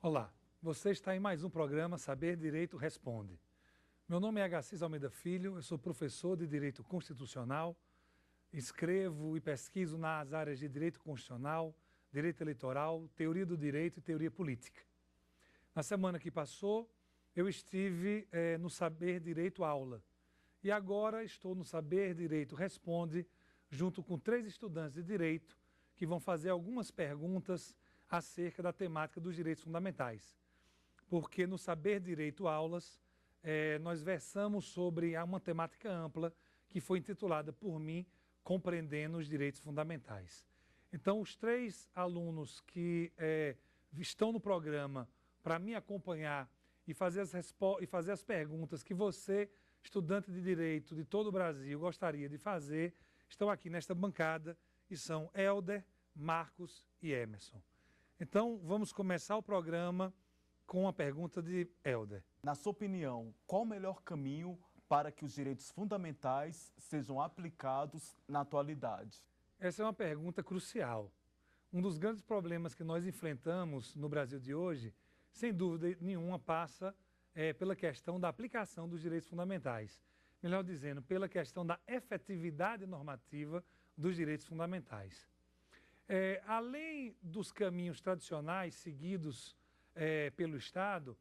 Olá, você está em mais um programa Saber Direito Responde. Meu nome é Agassiz Almeida Filho, eu sou professor de Direito Constitucional, escrevo e pesquiso nas áreas de Direito Constitucional, Direito Eleitoral, Teoria do Direito e Teoria Política. Na semana que passou, eu estive no Saber Direito Aula e agora estou no Saber Direito Responde, junto com 3 estudantes de Direito que vão fazer algumas perguntas acerca da temática dos direitos fundamentais. Porque no Saber Direito Aulas, nós versamos sobre uma temática ampla que foi intitulada por mim, Compreendendo os Direitos Fundamentais. Então, os 3 alunos que estão no programa para me acompanhar e fazer as perguntas que você, estudante de Direito de todo o Brasil, gostaria de fazer, estão aqui nesta bancada e são Helder, Marcos e Emerson. Então, vamos começar o programa com a pergunta de Helder. Na sua opinião, qual o melhor caminho para que os direitos fundamentais sejam aplicados na atualidade? Essa é uma pergunta crucial. Um dos grandes problemas que nós enfrentamos no Brasil de hoje, sem dúvida nenhuma, passa pela questão da aplicação dos direitos fundamentais. Melhor dizendo, pela questão da efetividade normativa dos direitos fundamentais. Além dos caminhos tradicionais seguidos pelo Estado,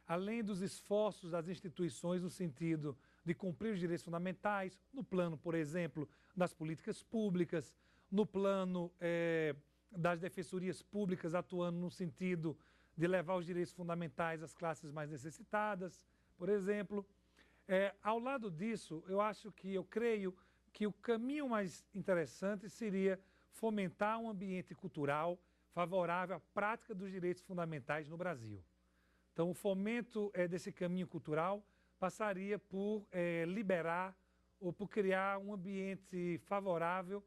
além dos esforços das instituições no sentido de cumprir os direitos fundamentais, no plano, por exemplo, das políticas públicas, no plano das defensorias públicas atuando no sentido de levar os direitos fundamentais às classes mais necessitadas, por exemplo. Ao lado disso, eu creio que o caminho mais interessante seria fomentar um ambiente cultural favorável à prática dos direitos fundamentais no Brasil. Então, o fomento desse caminho cultural passaria por liberar ou por criar um ambiente favorável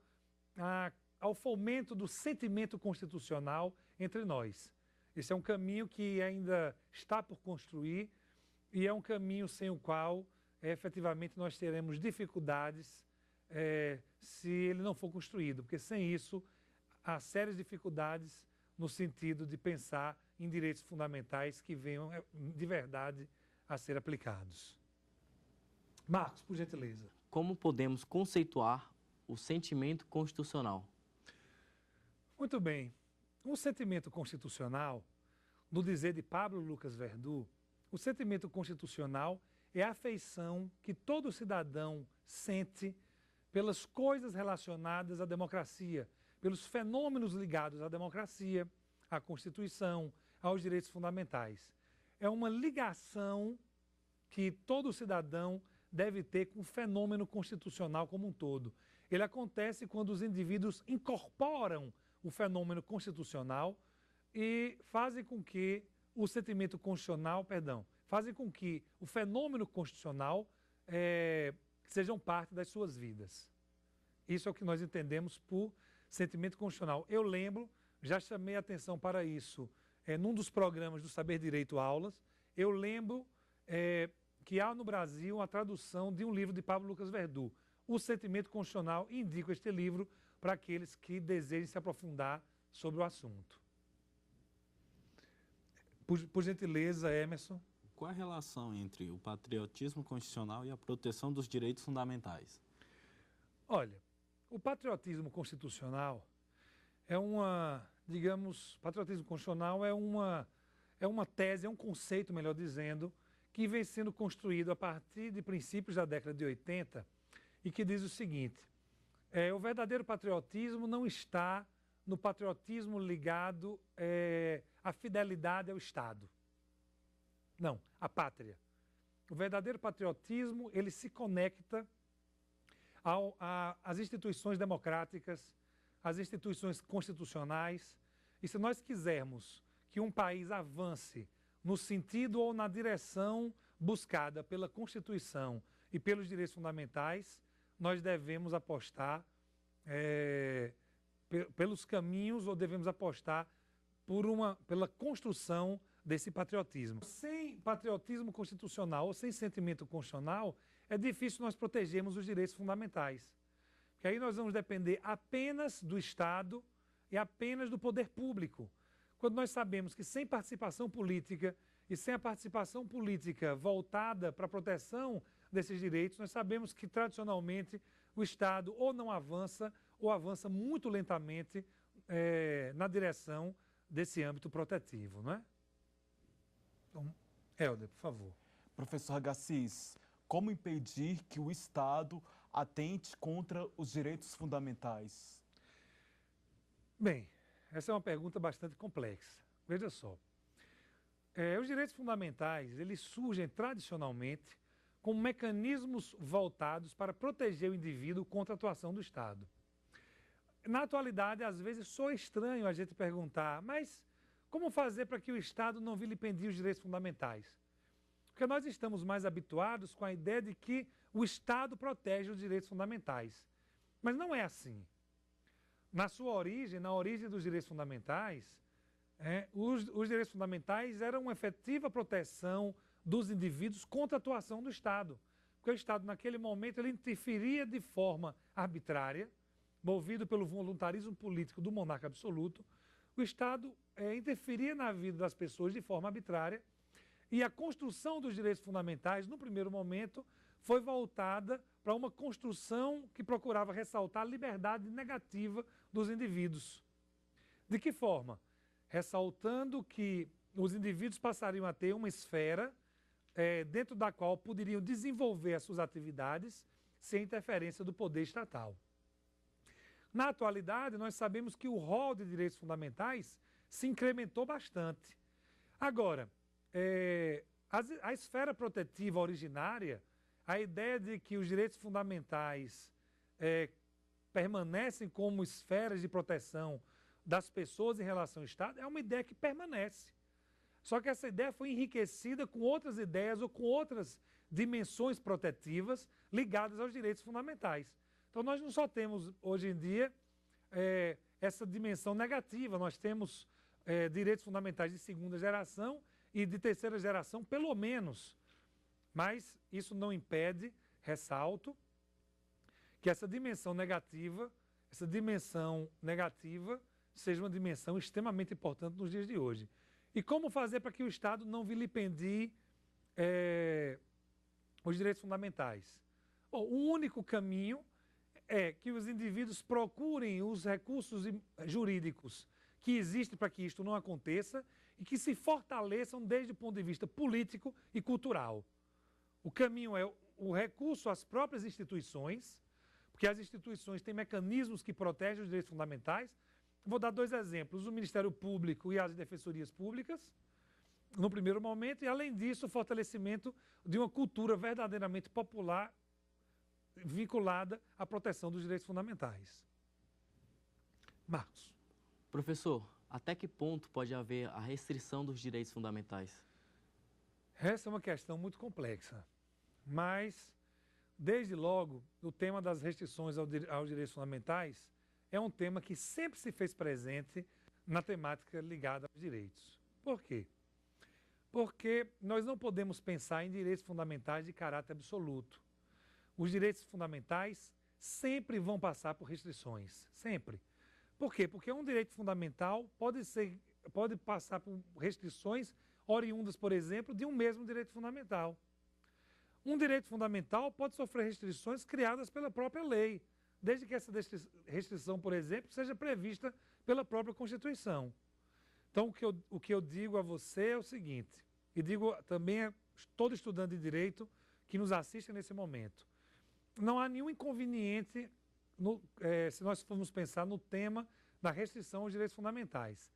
ao fomento do sentimento constitucional entre nós. Esse é um caminho que ainda está por construir e é um caminho sem o qual, efetivamente, nós teremos dificuldades se ele não for construído, porque sem isso há sérias dificuldades no sentido de pensar em direitos fundamentais que venham de verdade a ser aplicados. Marcos, por gentileza. Como podemos conceituar o sentimento constitucional? Muito bem. O sentimento constitucional, no dizer de Pablo Lucas Verdu, o sentimento constitucional é a afeição que todo cidadão sente pelas coisas relacionadas à democracia, pelos fenômenos ligados à democracia, à Constituição, aos direitos fundamentais. É uma ligação que todo cidadão deve ter com o fenômeno constitucional como um todo. Ele acontece quando os indivíduos incorporam o fenômeno constitucional e fazem com que o sentimento constitucional, fazem com que o fenômeno constitucional sejam parte das suas vidas. Isso é o que nós entendemos por sentimento constitucional. Eu lembro, já chamei a atenção para isso num dos programas do Saber Direito Aulas, eu lembro que há no Brasil a tradução de um livro de Pablo Lucas Verdu, O Sentimento Constitucional, e indico este livro para aqueles que desejem se aprofundar sobre o assunto. Por gentileza, Emerson. Qual a relação entre o patriotismo constitucional e a proteção dos direitos fundamentais? Olha, o patriotismo constitucional patriotismo constitucional é uma tese, é um conceito, melhor dizendo, que vem sendo construído a partir de princípios da década de 80 e que diz o seguinte: o verdadeiro patriotismo não está no patriotismo ligado à fidelidade ao Estado. Não, à pátria. O verdadeiro patriotismo, ele se conecta às instituições democráticas, às instituições constitucionais. E se nós quisermos que um país avance no sentido ou na direção buscada pela Constituição e pelos direitos fundamentais, nós devemos apostar pelos caminhos ou devemos apostar pela construção desse patriotismo. Sem patriotismo constitucional ou sem sentimento constitucional, é difícil nós protegermos os direitos fundamentais. Porque aí nós vamos depender apenas do Estado e apenas do poder público. quando nós sabemos que sem participação política e sem a participação política voltada para a proteção desses direitos, nós sabemos que tradicionalmente o Estado ou não avança ou avança muito lentamente na direção desse âmbito protetivo, não é? Então, Helder, por favor. Professor Agassiz, como impedir que o Estado atente contra os direitos fundamentais? Bem, essa é uma pergunta bastante complexa. Veja só. Os direitos fundamentais, eles surgem tradicionalmente como mecanismos voltados para proteger o indivíduo contra a atuação do Estado. Na atualidade, às vezes, soa estranho a gente perguntar, mas como fazer para que o Estado não vilipendie os direitos fundamentais? Porque nós estamos mais habituados com a ideia de que o Estado protege os direitos fundamentais. Mas não é assim. Na sua origem, na origem dos direitos fundamentais, os direitos fundamentais eram uma efetiva proteção dos indivíduos contra a atuação do Estado. Porque o Estado, naquele momento, ele interferia de forma arbitrária, movido pelo voluntarismo político do monarca absoluto. O Estado interferia na vida das pessoas de forma arbitrária e a construção dos direitos fundamentais, no primeiro momento, foi voltada para uma construção que procurava ressaltar a liberdade negativa dos indivíduos. De que forma? Ressaltando que os indivíduos passariam a ter uma esfera dentro da qual poderiam desenvolver as suas atividades sem interferência do poder estatal. Na atualidade, nós sabemos que o rol de direitos fundamentais se incrementou bastante. Agora, a esfera protetiva originária, a ideia de que os direitos fundamentais permanecem como esferas de proteção das pessoas em relação ao Estado, é uma ideia que permanece. Só que essa ideia foi enriquecida com outras ideias ou com outras dimensões protetivas ligadas aos direitos fundamentais. Então, nós não só temos, hoje em dia, essa dimensão negativa, nós temos direitos fundamentais de segunda geração e de terceira geração, pelo menos. Mas isso não impede, ressalto, que essa dimensão negativa seja uma dimensão extremamente importante nos dias de hoje. E como fazer para que o Estado não vilipendie os direitos fundamentais? Bom, o único caminho é que os indivíduos procurem os recursos jurídicos que existem para que isto não aconteça e que se fortaleçam desde o ponto de vista político e cultural. O caminho é o recurso às próprias instituições, porque as instituições têm mecanismos que protegem os direitos fundamentais. Vou dar dois exemplos, o Ministério Público e as defensorias públicas, no primeiro momento, e além disso, o fortalecimento de uma cultura verdadeiramente popular vinculada à proteção dos direitos fundamentais. Marcos. Professor, até que ponto pode haver a restrição dos direitos fundamentais? Essa é uma questão muito complexa, mas, desde logo, o tema das restrições aos direitos fundamentais é um tema que sempre se fez presente na temática ligada aos direitos. Por quê? Porque nós não podemos pensar em direitos fundamentais de caráter absoluto. Os direitos fundamentais sempre vão passar por restrições, sempre. Por quê? Porque um direito fundamental pode passar por restrições oriundas, por exemplo, de um mesmo direito fundamental. Um direito fundamental pode sofrer restrições criadas pela própria lei, desde que essa restrição, por exemplo, seja prevista pela própria Constituição. Então, o que eu digo a você é o seguinte, e digo também a todo estudante de Direito que nos assiste nesse momento. Não há nenhum inconveniente se nós formos pensar no tema da restrição aos direitos fundamentais.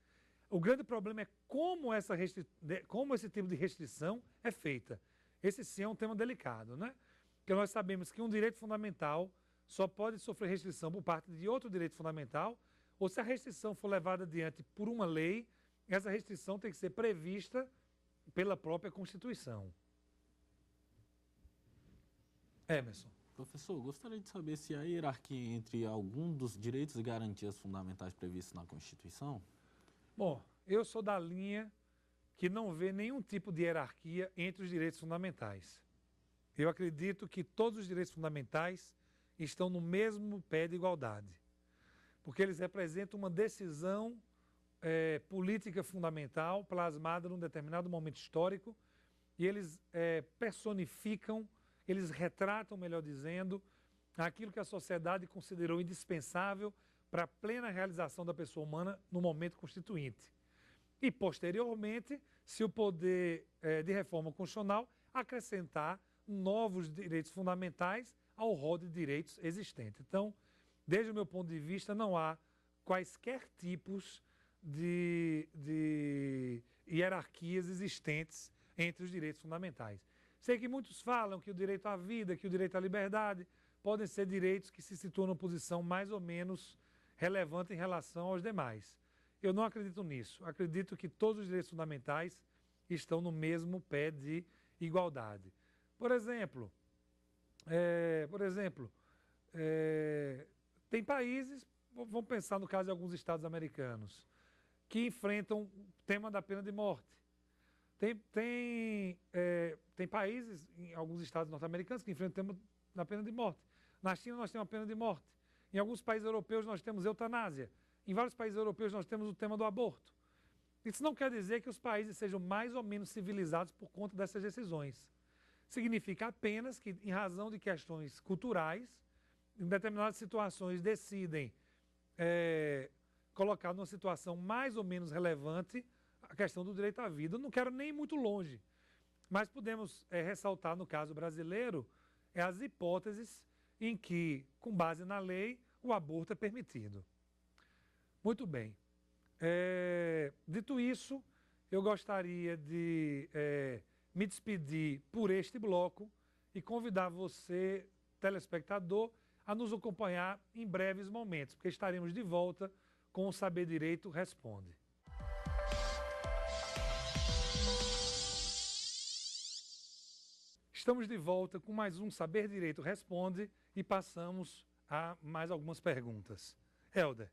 O grande problema é como esse tipo de restrição é feita. Esse sim é um tema delicado, né? Porque nós sabemos que um direito fundamental só pode sofrer restrição por parte de outro direito fundamental, ou se a restrição for levada adiante por uma lei, essa restrição tem que ser prevista pela própria Constituição. Emerson. Professor, gostaria de saber se há hierarquia entre algum dos direitos e garantias fundamentais previstos na Constituição? Bom, eu sou da linha que não vê nenhum tipo de hierarquia entre os direitos fundamentais. Eu acredito que todos os direitos fundamentais estão no mesmo pé de igualdade, porque eles representam uma decisão política fundamental plasmada num determinado momento histórico e eles personificam, eles retratam, melhor dizendo, aquilo que a sociedade considerou indispensável para a plena realização da pessoa humana no momento constituinte. E, posteriormente, se o poder de reforma constitucional acrescentar novos direitos fundamentais ao rol de direitos existentes. Então, desde o meu ponto de vista, não há quaisquer tipos de hierarquias existentes entre os direitos fundamentais. Sei que muitos falam que o direito à vida, que o direito à liberdade podem ser direitos que se situam numa posição mais ou menos relevante em relação aos demais. Eu não acredito nisso. Acredito que todos os direitos fundamentais estão no mesmo pé de igualdade. Por exemplo, tem países, vamos pensar no caso de alguns estados americanos, que enfrentam o tema da pena de morte. Tem países, em alguns estados norte-americanos, que enfrentam o tema da pena de morte. Na China nós temos a pena de morte. Em alguns países europeus nós temos eutanásia. Em vários países europeus nós temos o tema do aborto. Isso não quer dizer que os países sejam mais ou menos civilizados por conta dessas decisões. Significa apenas que, em razão de questões culturais, em determinadas situações decidem colocar numa situação mais ou menos relevante a questão do direito à vida. Eu não quero nem ir muito longe, mas podemos ressaltar, no caso brasileiro, as hipóteses em que, com base na lei, o aborto é permitido. Muito bem. Dito isso, eu gostaria de me despedir por este bloco e convidar você, telespectador, a nos acompanhar em breves momentos, porque estaremos de volta com o Saber Direito Responde. Estamos de volta com mais um Saber Direito Responde e passamos a mais algumas perguntas. Helder.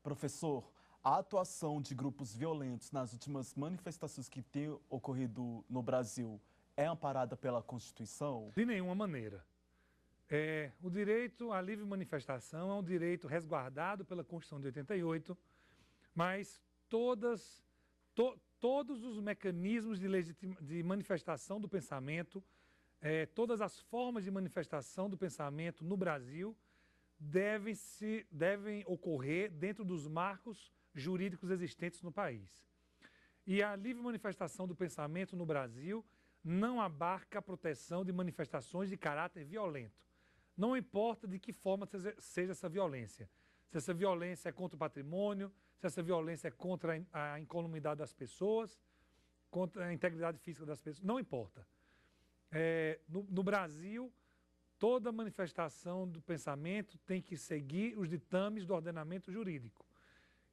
Professor, a atuação de grupos violentos nas últimas manifestações que têm ocorrido no Brasil é amparada pela Constituição? De nenhuma maneira. O direito à livre manifestação é um direito resguardado pela Constituição de 88, mas todos os mecanismos de manifestação do pensamento, todas as formas de manifestação do pensamento no Brasil devem ocorrer dentro dos marcos jurídicos existentes no país. E a livre manifestação do pensamento no Brasil não abarca a proteção de manifestações de caráter violento. Não importa de que forma seja essa violência. Se essa violência é contra o patrimônio, se essa violência é contra a incolumidade das pessoas, contra a integridade física das pessoas, não importa. No Brasil, toda manifestação do pensamento tem que seguir os ditames do ordenamento jurídico.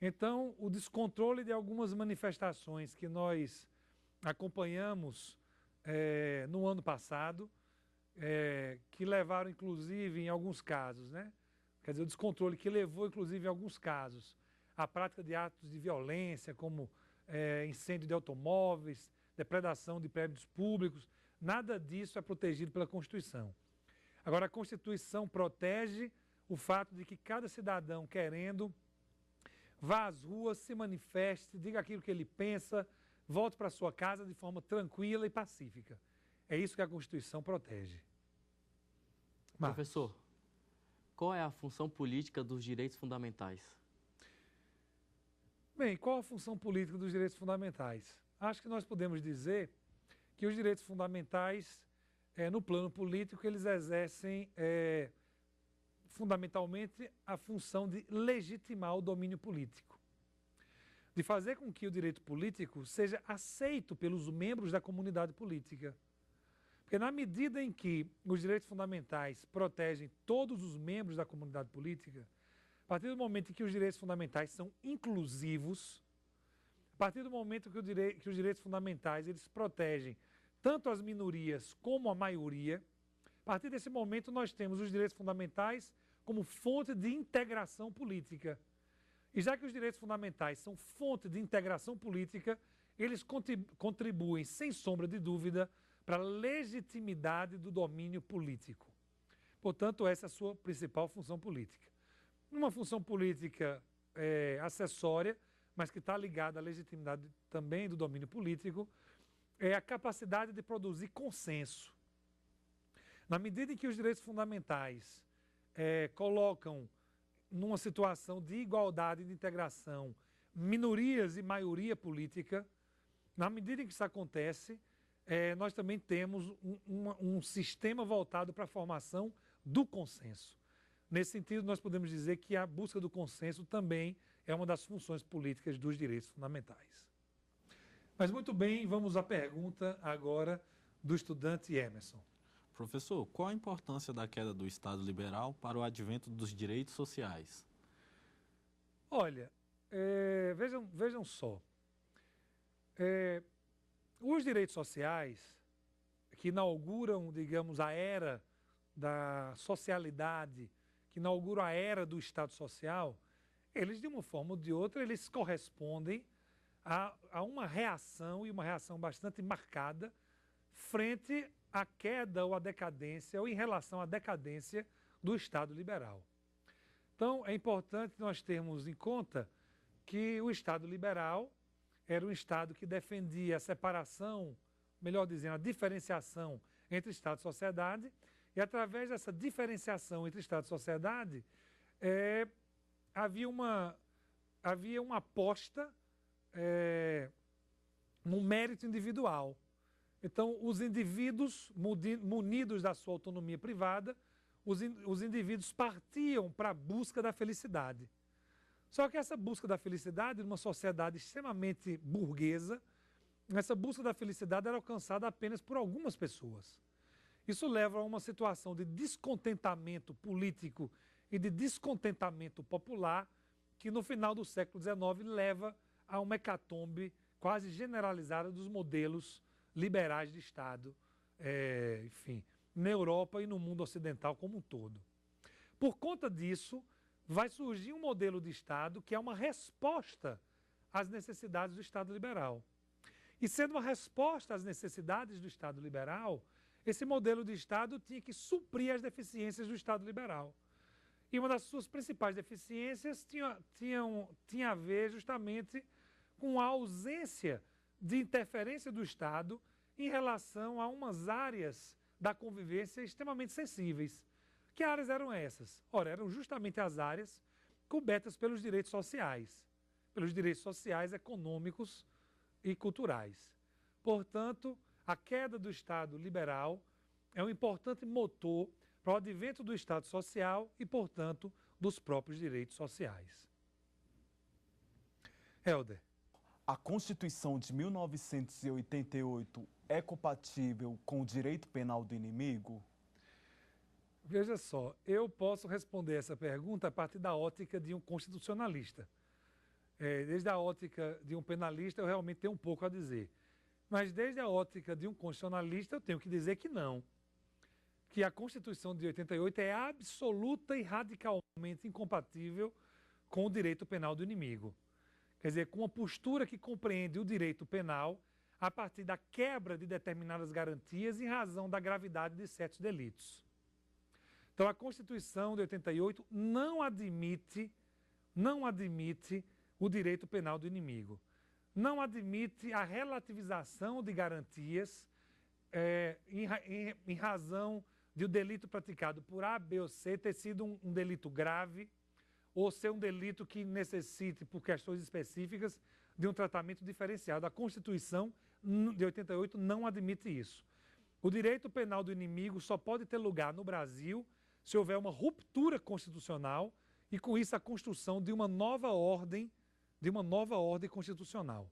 Então, o descontrole de algumas manifestações que nós acompanhamos no ano passado, que levaram, inclusive, em alguns casos, quer dizer, o descontrole que levou, inclusive, em alguns casos, à prática de atos de violência, como incêndio de automóveis, depredação de prédios públicos, nada disso é protegido pela Constituição. Agora, a Constituição protege o fato de que cada cidadão, querendo, vá às ruas, se manifeste, diga aquilo que ele pensa, volte para sua casa de forma tranquila e pacífica. É isso que a Constituição protege. Professor, qual é a função política dos direitos fundamentais? Bem, qual a função política dos direitos fundamentais? Acho que nós podemos dizer que os direitos fundamentais, no plano político, eles exercem fundamentalmente a função de legitimar o domínio político, de fazer com que o direito político seja aceito pelos membros da comunidade política. Porque na medida em que os direitos fundamentais protegem todos os membros da comunidade política, a partir do momento em que os direitos fundamentais são inclusivos, a partir do momento que os direitos fundamentais eles protegem tanto as minorias como a maioria, a partir desse momento nós temos os direitos fundamentais como fonte de integração política. E já que os direitos fundamentais são fonte de integração política, eles contribuem, sem sombra de dúvida, para a legitimidade do domínio político. Portanto, essa é a sua principal função política. Uma função política acessória, mas que está ligada à legitimidade também do domínio político, é a capacidade de produzir consenso. Na medida em que os direitos fundamentais colocam numa situação de igualdade e de integração minorias e maioria política, na medida em que isso acontece, nós também temos um sistema voltado para a formação do consenso. Nesse sentido, nós podemos dizer que a busca do consenso também é uma das funções políticas dos direitos fundamentais. Mas muito bem, vamos à pergunta agora do estudante Emerson. Professor, qual a importância da queda do Estado liberal para o advento dos direitos sociais? Olha, vejam só. Os direitos sociais, que inauguram, digamos, a era da socialidade, que inauguram a era do Estado social, eles, de uma forma ou de outra, eles correspondem a uma reação, e uma reação bastante marcada, frente à queda ou à decadência, ou em relação à decadência do Estado liberal. Então, é importante nós termos em conta que o Estado liberal era um Estado que defendia a separação, melhor dizendo, a diferenciação entre Estado e sociedade, e através dessa diferenciação entre Estado e sociedade, havia uma aposta no mérito individual. Então, os indivíduos, munidos da sua autonomia privada, os indivíduos partiam para a busca da felicidade. Só que essa busca da felicidade, numa sociedade extremamente burguesa, essa busca da felicidade era alcançada apenas por algumas pessoas. Isso leva a uma situação de descontentamento político e de descontentamento popular, que no final do século XIX leva a uma hecatombe quase generalizada dos modelos liberais de Estado, enfim, na Europa e no mundo ocidental como um todo. Por conta disso, vai surgir um modelo de Estado que é uma resposta às necessidades do Estado liberal. E sendo uma resposta às necessidades do Estado liberal, esse modelo de Estado tinha que suprir as deficiências do Estado liberal. E uma das suas principais deficiências tinha a ver justamente com a ausência de interferência do Estado em relação a umas áreas da convivência extremamente sensíveis. Que áreas eram essas? Ora, eram justamente as áreas cobertas pelos direitos sociais, econômicos e culturais. Portanto, a queda do Estado liberal é um importante motor para o advento do Estado social e, portanto, dos próprios direitos sociais. Helder. A Constituição de 1988 é compatível com o direito penal do inimigo? Veja só, eu posso responder essa pergunta a partir da ótica de um constitucionalista. Desde a ótica de um penalista, eu realmente tenho um pouco a dizer. Mas desde a ótica de um constitucionalista, eu tenho que dizer que não. Que a Constituição de 88 é absoluta e radicalmente incompatível com o direito penal do inimigo. Quer dizer, com uma postura que compreende o direito penal a partir da quebra de determinadas garantias em razão da gravidade de certos delitos. Então, a Constituição de 88 não admite o direito penal do inimigo. Não admite a relativização de garantias em razão de o delito praticado por A, B ou C ter sido um delito grave ou ser um delito que necessite, por questões específicas, de um tratamento diferenciado. A Constituição de 88 não admite isso. O direito penal do inimigo só pode ter lugar no Brasil se houver uma ruptura constitucional e, com isso, a construção de uma nova ordem constitucional.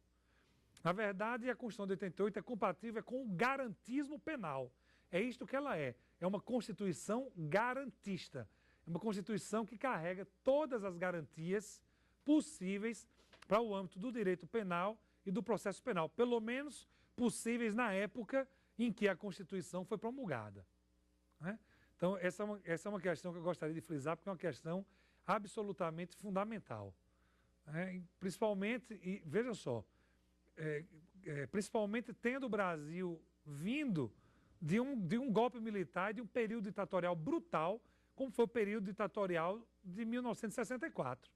Na verdade, a Constituição de 88 é compatível com o garantismo penal. É isto que ela é. É uma Constituição garantista. É uma Constituição que carrega todas as garantias possíveis para o âmbito do direito penal e do processo penal, pelo menos possíveis na época em que a Constituição foi promulgada. Né? Então, essa é uma questão que eu gostaria de frisar, porque é uma questão absolutamente fundamental. Principalmente, e veja só, principalmente tendo o Brasil vindo de um golpe militar e de um período ditatorial brutal, como foi o período ditatorial de 1964.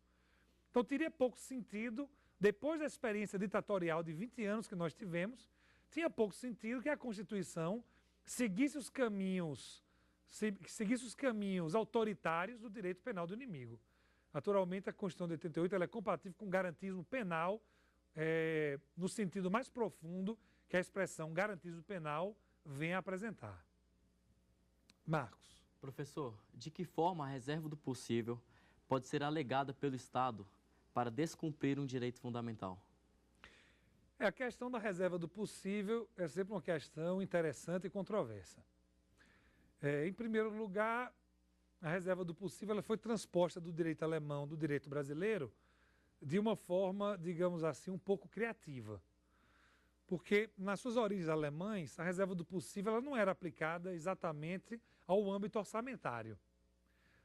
Então, teria pouco sentido Depois da experiência ditatorial de 20 anos que nós tivemos, tinha pouco sentido que a Constituição seguisse os caminhos autoritários do direito penal do inimigo. Naturalmente, a Constituição de 88 ela é compatível com o garantismo penal, no sentido mais profundo que a expressão garantismo penal vem a apresentar. Marcos. Professor, de que forma a reserva do possível pode ser alegada pelo Estado para descumprir um direito fundamental? A questão da reserva do possível é sempre uma questão interessante e controversa. Em primeiro lugar, a reserva do possível ela foi transposta do direito alemão, do direito brasileiro, de uma forma, digamos assim, um pouco criativa. Porque, nas suas origens alemães, a reserva do possível ela não era aplicada exatamente ao âmbito orçamentário.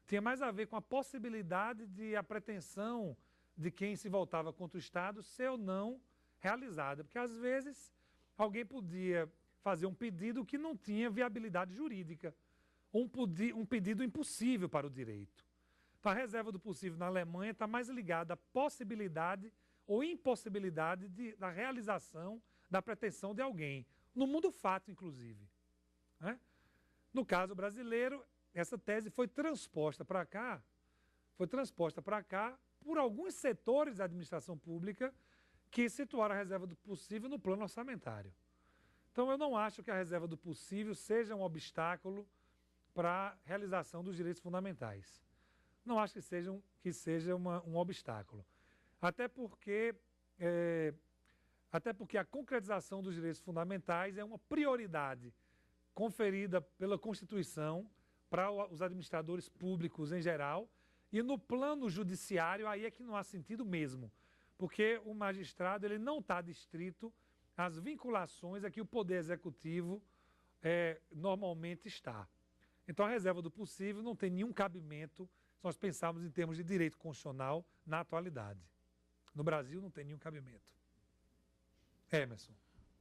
Tinha mais a ver com a possibilidade de a pretensão de quem se voltava contra o Estado ser ou não realizada. Porque, às vezes, alguém podia fazer um pedido que não tinha viabilidade jurídica, ou um pedido impossível para o direito. Então, a reserva do possível na Alemanha está mais ligada à possibilidade ou impossibilidade da realização da pretensão de alguém, no mundo fato, inclusive. No caso brasileiro, essa tese foi transposta para cá por alguns setores da administração pública que situaram a reserva do possível no plano orçamentário. Então, eu não acho que a reserva do possível seja um obstáculo para a realização dos direitos fundamentais. Não acho que seja um obstáculo. Até porque a concretização dos direitos fundamentais é uma prioridade conferida pela Constituição para os administradores públicos em geral, e no plano judiciário aí é que não há sentido mesmo, porque o magistrado ele não está adstrito às vinculações a que o Poder Executivo normalmente está. Então a reserva do possível não tem nenhum cabimento se nós pensarmos em termos de direito constitucional na atualidade. No Brasil não tem nenhum cabimento. Emerson.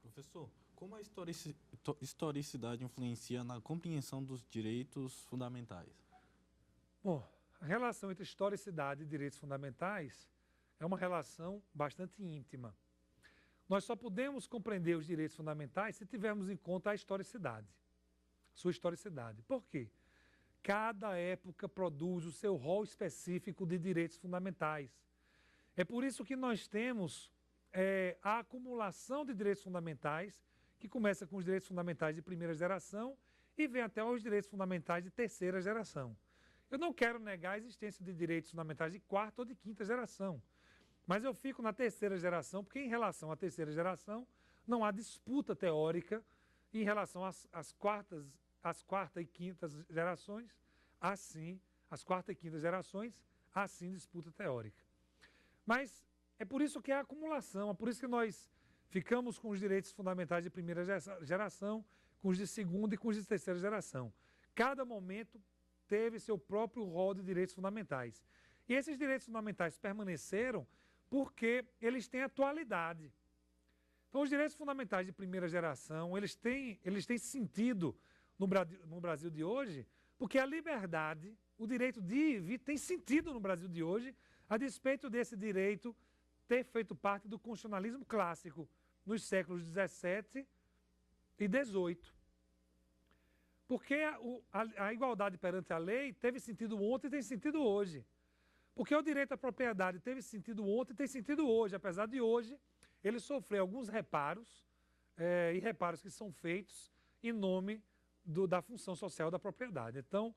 Professor, como a historicidade influencia na compreensão dos direitos fundamentais? Bom, a relação entre historicidade e direitos fundamentais é uma relação bastante íntima. Nós só podemos compreender os direitos fundamentais se tivermos em conta a historicidade, sua historicidade. Por quê? Cada época produz o seu rol específico de direitos fundamentais. É por isso que nós temos a acumulação de direitos fundamentais, que começa com os direitos fundamentais de primeira geração e vem até os direitos fundamentais de terceira geração. Eu não quero negar a existência de direitos fundamentais de quarta ou de quinta geração, mas eu fico na terceira geração, porque em relação à terceira geração não há disputa teórica, em relação às quarta e quinta gerações, assim, as quarta e quinta gerações, assim disputa teórica. Mas é por isso que é a acumulação, é por isso que nós ficamos com os direitos fundamentais de primeira geração, com os de segunda e com os de terceira geração. Cada momento teve seu próprio rol de direitos fundamentais. E esses direitos fundamentais permaneceram porque eles têm atualidade. Então, os direitos fundamentais de primeira geração, eles têm sentido no Brasil de hoje, porque a liberdade, o direito de ir e vir, tem sentido no Brasil de hoje, a despeito desse direito ter feito parte do constitucionalismo clássico nos séculos XVII e XVIII. Porque a igualdade perante a lei teve sentido ontem e tem sentido hoje. Porque o direito à propriedade teve sentido ontem e tem sentido hoje, apesar de hoje ele sofrer alguns reparos, e reparos que são feitos em nome da função social da propriedade. Então,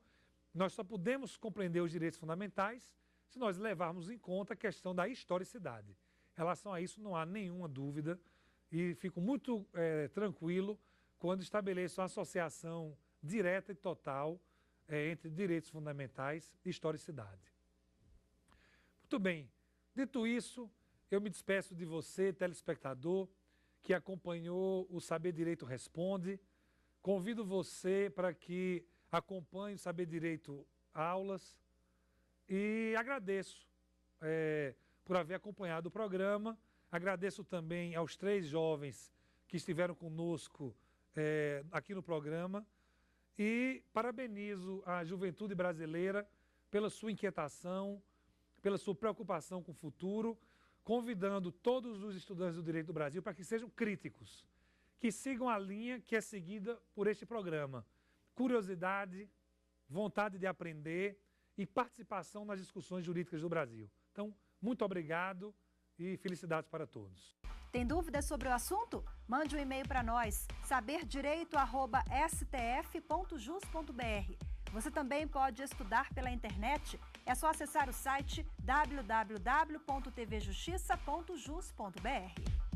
nós só podemos compreender os direitos fundamentais se nós levarmos em conta a questão da historicidade. Em relação a isso, não há nenhuma dúvida e fico muito tranquilo quando estabeleço uma associação direta e total entre direitos fundamentais e historicidade. Muito bem, dito isso, eu me despeço de você, telespectador, que acompanhou o Saber Direito Responde. Convido você para que acompanhe o Saber Direito Aulas e agradeço por haver acompanhado o programa. Agradeço também aos 3 jovens que estiveram conosco aqui no programa e parabenizo a juventude brasileira pela sua inquietação, pela sua preocupação com o futuro, convidando todos os estudantes do direito do Brasil para que sejam críticos, que sigam a linha que é seguida por este programa. Curiosidade, vontade de aprender e participação nas discussões jurídicas do Brasil. Então, muito obrigado e felicidades para todos. Tem dúvidas sobre o assunto? Mande um e-mail para nós, saberdireito@stf.jus.br. Você também pode estudar pela internet. É só acessar o site www.tvjustiça.jus.br.